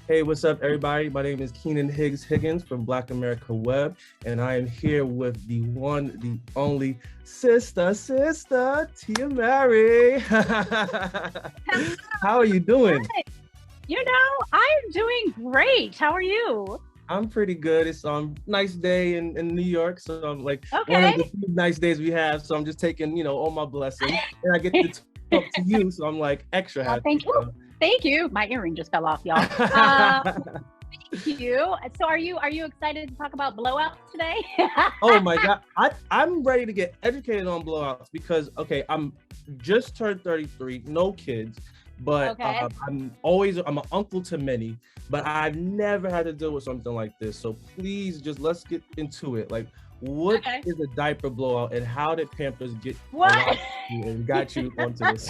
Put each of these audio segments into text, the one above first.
Hey, what's up, everybody? My name is Keenan Higgs Higgins from Black America Web, and I am here with the one, the only sister, Tia Mowry. How are you doing? I'm doing great. How are you? I'm pretty good. It's nice day in New York, so I'm like one of Okay. the few nice days we have. So I'm just taking all my blessings, and I get to talk to you. So I'm like extra happy. Thank you. Thank you. My earring just fell off, y'all. Thank you. So are you excited to talk about blowouts today? Oh my God. I'm ready to get educated on blowouts because, okay, I'm just turned 33, no kids, but Okay. I'm an uncle to many, but I've never had to deal with something like this. So please let's get into it. Like, what Okay. is a diaper blowout and how did Pampers get What? you and got you onto this?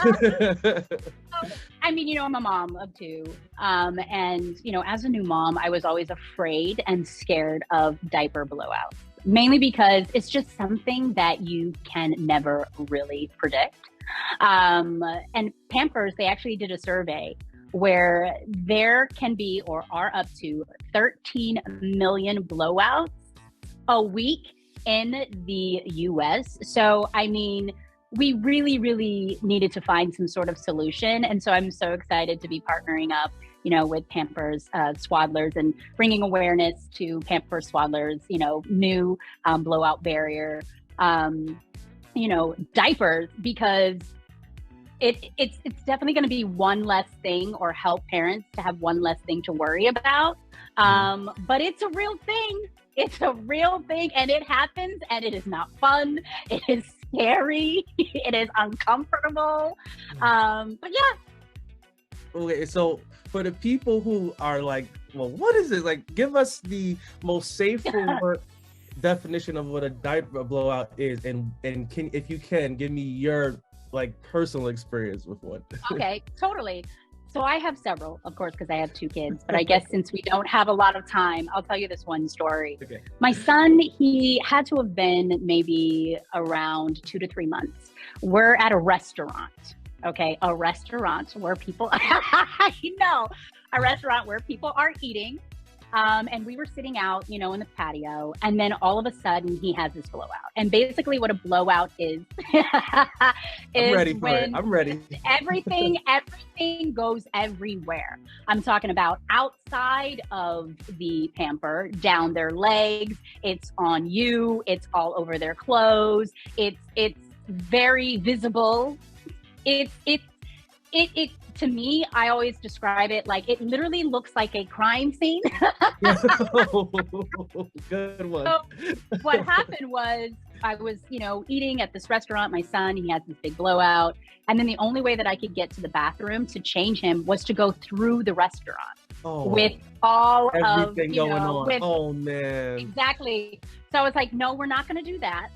I'm a mom of two. As a new mom, I was always afraid and scared of diaper blowouts, mainly because it's just something that you can never really predict. And Pampers, they actually did a survey where there can be or are up to 13 million blowouts a week in the US. So, we really, really needed to find some sort of solution. And so I'm so excited to be partnering up, with Pampers Swaddlers and bringing awareness to Pampers Swaddlers, new blowout barrier, diapers, because it's definitely going to be one less thing or help parents to have one less thing to worry about. But it's a real thing. It's a real thing, and it happens, and it is not fun. It is scary. It is uncomfortable. But yeah. Okay, so for the people who are like, well, what is this? Like, give us the most safe for work definition of what a diaper blowout is, and if you can, give me your personal experience with one. Okay, totally. So I have several, of course, because I have two kids, but I guess since we don't have a lot of time, I'll tell you this one story. Okay. My son, he had to have been maybe around 2 to 3 months. We're at a restaurant, okay? A restaurant where people, a restaurant where people are eating. And we were sitting out, in the patio, and then all of a sudden he has this blowout. And basically what a blowout is, I'm ready for it. I'm ready. Everything goes everywhere. I'm talking about outside of the pamper, down their legs. It's on you. It's all over their clothes. It's very visible. It to me, I always describe it like it literally looks like a crime scene. Good one. So what happened was I was, eating at this restaurant. My son, he had this big blowout. And then the only way that I could get to the bathroom to change him was to go through the restaurant with all everything going on. With, oh, man. Exactly. So I was like, no, we're not going to do that.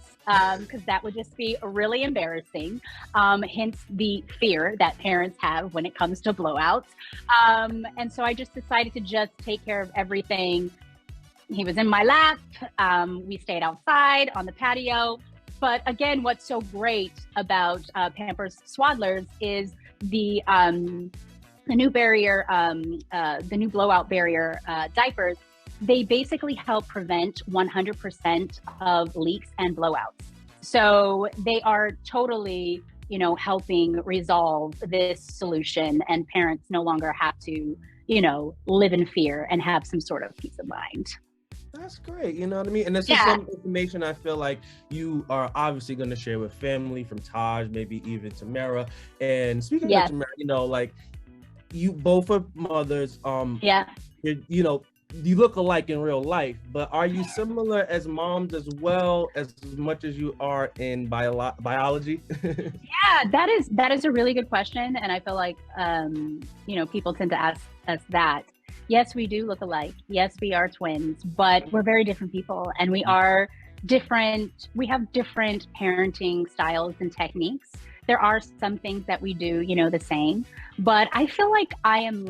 Because that would just be really embarrassing. Hence the fear that parents have when it comes to blowouts. And so I just decided to just take care of everything. He was in my lap. We stayed outside on the patio. But again, what's so great about Pampers Swaddlers is the new barrier, the new blowout barrier diapers. They basically help prevent 100% of leaks and blowouts. So they are totally, helping resolve this solution, and parents no longer have to, live in fear and have some sort of peace of mind. That's great. You know what I mean? And this is some information I feel like you are obviously going to share with family, from Taj, maybe even Tamara. And speaking of Tamara, you both are mothers. You look alike in real life, but are you similar as moms as well, as much as you are in biology? Yeah, that is a really good question. And I feel like, people tend to ask us that. Yes, we do look alike. Yes, we are twins, but we're very different people, and we are different. We have different parenting styles and techniques. There are some things that we do, the same, but I feel like I am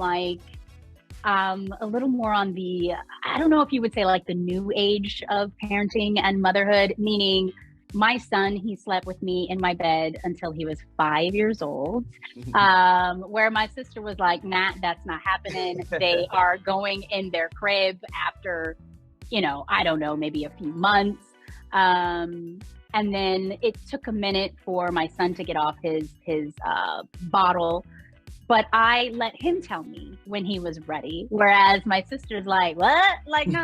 a little more on the, I don't know if you would say like the new age of parenting and motherhood, meaning, my son, he slept with me in my bed until he was 5 years old. Where my sister was like, nah, that's not happening. They are going in their crib after, I don't know, maybe a few months. And then it took a minute for my son to get off his bottle, but I let him tell me when he was ready. Whereas my sister's like, what? Like, no.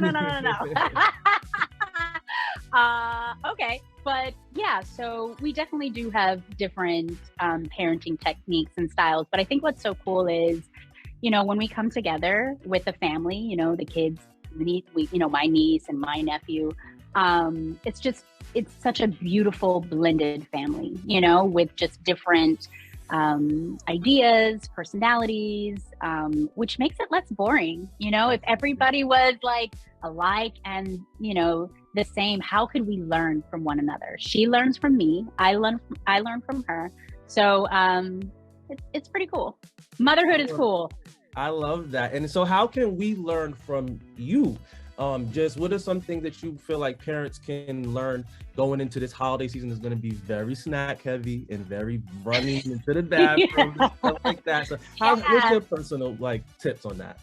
Okay. But yeah, so we definitely do have different parenting techniques and styles. But I think what's so cool is, when we come together with the family, the kids, my niece and my nephew, it's such a beautiful blended family, with just different ideas, personalities, which makes it less boring. If everybody was like alike and, the same, how could we learn from one another? She learns from me. I learn from her. So it's pretty cool. Motherhood is cool. I love that. And so how can we learn from you? Just what are some things that you feel like parents can learn going into this holiday season is going to be very snack heavy and very running into the bathroom and stuff like that. So what's your personal tips on that?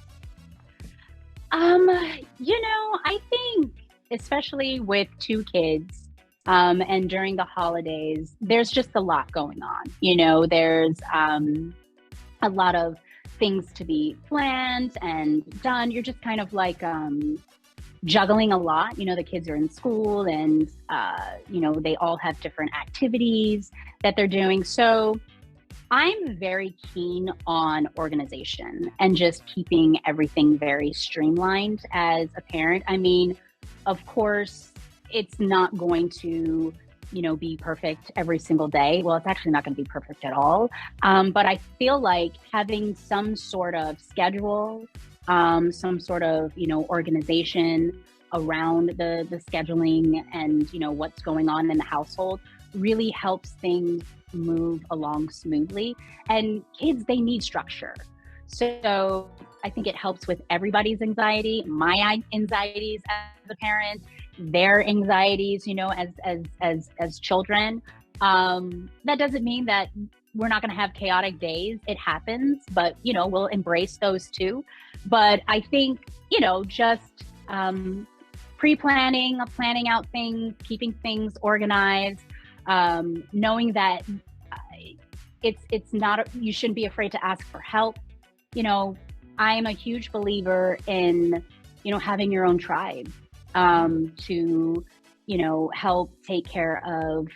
I think especially with two kids, and during the holidays, there's just a lot going on. There's a lot of things to be planned and done. You're just kind of like juggling a lot. The kids are in school and, they all have different activities that they're doing. So I'm very keen on organization and just keeping everything very streamlined as a parent. I mean, of course, it's not going to, be perfect every single day. Well, it's actually not going to be perfect at all. But I feel like having some sort of schedule, some sort of, organization around the scheduling and, what's going on in the household really helps things move along smoothly. And kids, they need structure. So I think it helps with everybody's anxiety, my anxieties as a parent, their anxieties, as children. That doesn't mean that we're not going to have chaotic days. It happens, but, we'll embrace those too. But I think, just pre-planning, planning out things, keeping things organized, knowing that it's not, you shouldn't be afraid to ask for help. I'm a huge believer in, having your own tribe, to, help take care of,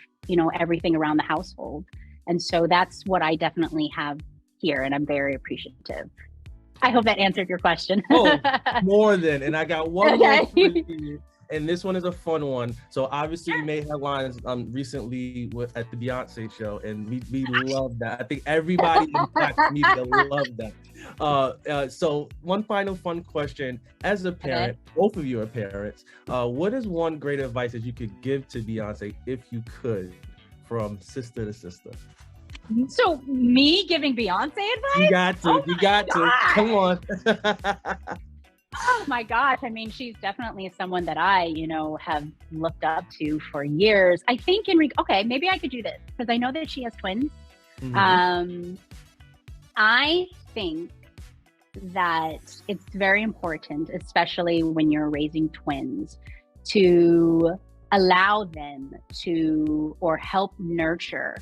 everything around the household. And so that's what I definitely have here. And I'm very appreciative. I hope that answered your question. Oh, more than. And I got one more for you. And this one is a fun one. So obviously you made headlines recently at the Beyonce show, and we love that. I think everybody in Black media loved that. So one final fun question. As a parent, both of you are parents, what is one great advice that you could give to Beyonce if you could, from sister to sister? So me giving Beyonce advice? You got to. Come on. Oh my gosh. I mean, she's definitely someone that I, have looked up to for years. I think okay, maybe I could do this because I know that she has twins. Mm-hmm. I think that it's very important, especially when you're raising twins, to allow them to, or help nurture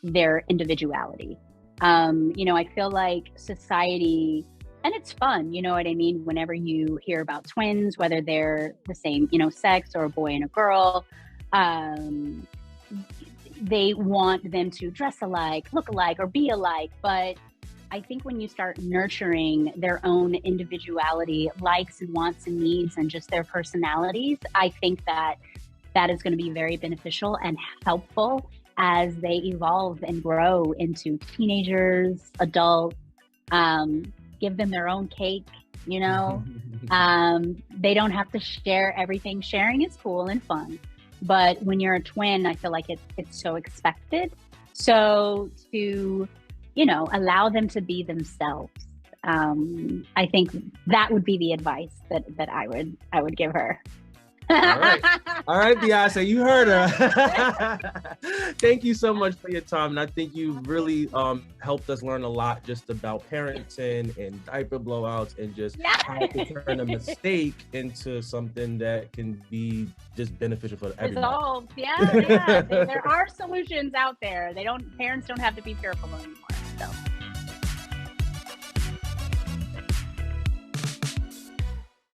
their individuality. I feel like society, and it's fun, you know what I mean? Whenever you hear about twins, whether they're the same, sex or a boy and a girl, they want them to dress alike, look alike, or be alike. But I think when you start nurturing their own individuality, likes and wants and needs, and just their personalities, I think that is going to be very beneficial and helpful as they evolve and grow into teenagers, adults. Give them their own cake, they don't have to share everything. Sharing is cool and fun, but when you're a twin, I feel like it's so expected. So to, allow them to be themselves. I think that would be the advice that I would give her. All right, Beyonce, you heard her. Thank you so much for your time. And I think you really helped us learn a lot just about parenting and diaper blowouts and just how to turn a mistake into something that can be just beneficial for everybody. Resolved. Yeah. There are solutions out there. Parents don't have to be fearful anymore. So.